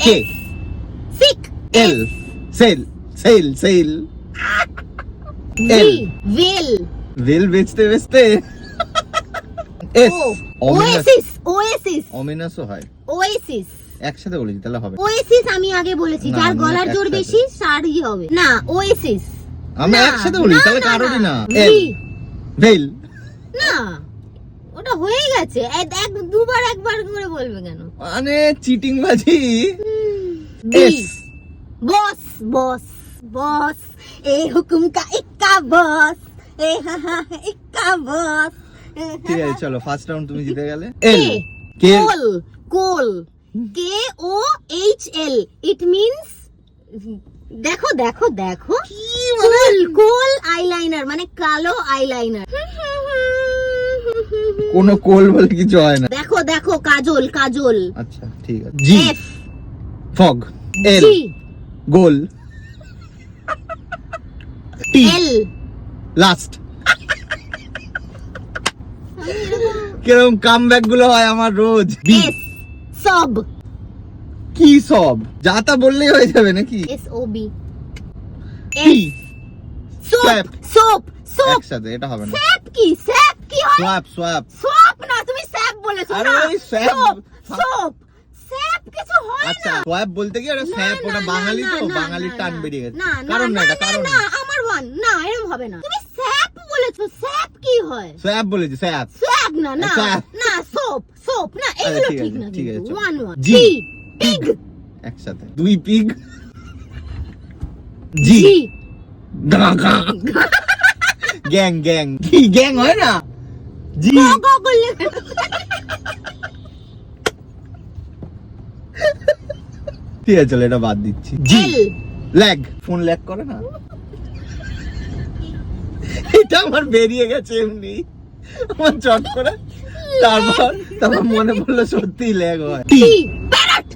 কে sick, L sell sell sell V, L. veil, বেল বেচতে বেচতে এস O, oasis, oasis, অমিনাসও হয় oasis, একসাথে বলেছি তাহলে হবে oasis আমি আগে বলেছি, না, যার না, গলার জোর একসাথে। বেশি তারই হবে না, oasis, আমি না, একসাথে বলি না, তাহলে না, কারোরই না V, এল ভেল না, ওটা হয়ে গেছে, দুবার একবার করে বলবে কেন? মানে চিটিং বাজি B, S boss, boss, boss, এ হুকুম কা ইক্কা boss, এ হা হা ইক্কা boss, ঠিক আছে চলো ফার্স্ট রাউন্ড তুমি জিতে গেলে K, L K coal, coal, KOHL, it means দেখো দেখো দেখো কোল কোল আইলাইনার মানে কালো আইলাইনার। কোনো কোল বলে কিছু হয় না দেখো দেখো কাজল কাজল। আচ্ছা ঠিক আছে জি F, ফগ এল G, গোল টি L, লাস্ট কিরকম কামব্যাক গুলো হয় আমার রোজ বি S, sob, কি সব যা তা বললেই হয়ে যাবে নাকি SOB, টি soap, Swap. soap, soap, একসাথে এটা হবে না স্যাপ কি হয়? সোয়াপ সোয়াপ সোপ না, তুমি স্যাপ বলেছো আরে না, ওই স্যাপ। সোপ স্যাপ কিছু হয় আচ্ছা না। সোয়াপ বলতে কি ওটা না, স্যাপ ওটা না, বাঙালি না, তো না, বাঙালির না, টান না, বেরিয়ে গেছে না, কারণ না এটা কারণ না, আমার ওয়ান না, এরকম হবে না। তুমি স্যাপ বলেছো, স্যাপ কি হয়? সোয়াপ বলেছি স্যাপ স্যাপ না না স্যাপ। না, সোপ সোপ না, এগুলো ঠিক ঠিক আছে, না, ঠিক আছে, চলো। One one. G. G, pig, একসাথে দুই pig G G, gang gang কি গ্যাং হয় না জি গ গ করলে ঠিক আছে চলো এটা বাদ দিচ্ছি জি এল, ল্যাগ ফোন ল্যাগ করে না এটা আমার বেরিয়ে গেছে এমনি আমার চট করে তারপর মনে পড়লো সত্যি ল্যাগ হয় টি, প্যারট,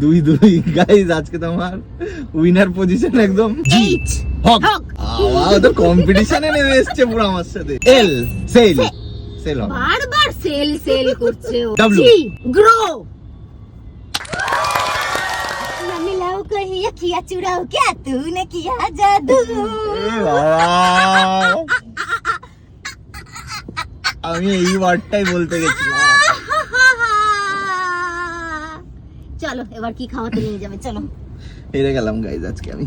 দুই দুই গাইস আজকে তোমার উইনার পজিশন একদম জি এইচ, হক হক। আওয়াও তো কম্পিটিশনে নেমে এসেছে পুরো আমার সাথে এল সেল সেল হবে বারবার সেল সেল করছে ও। W, জি, গ্রো, না মিলাও কহিয়া কিয়া চুরাও क्या तूने किया जादू। এ বাবা আমি এই ওয়ার্ডটাই বলতে গেছিলাম চলো এবার কি খাওয়াতে নিয়ে যাবে, চলো। হেরে গেলাম গাইজ আজকে আমি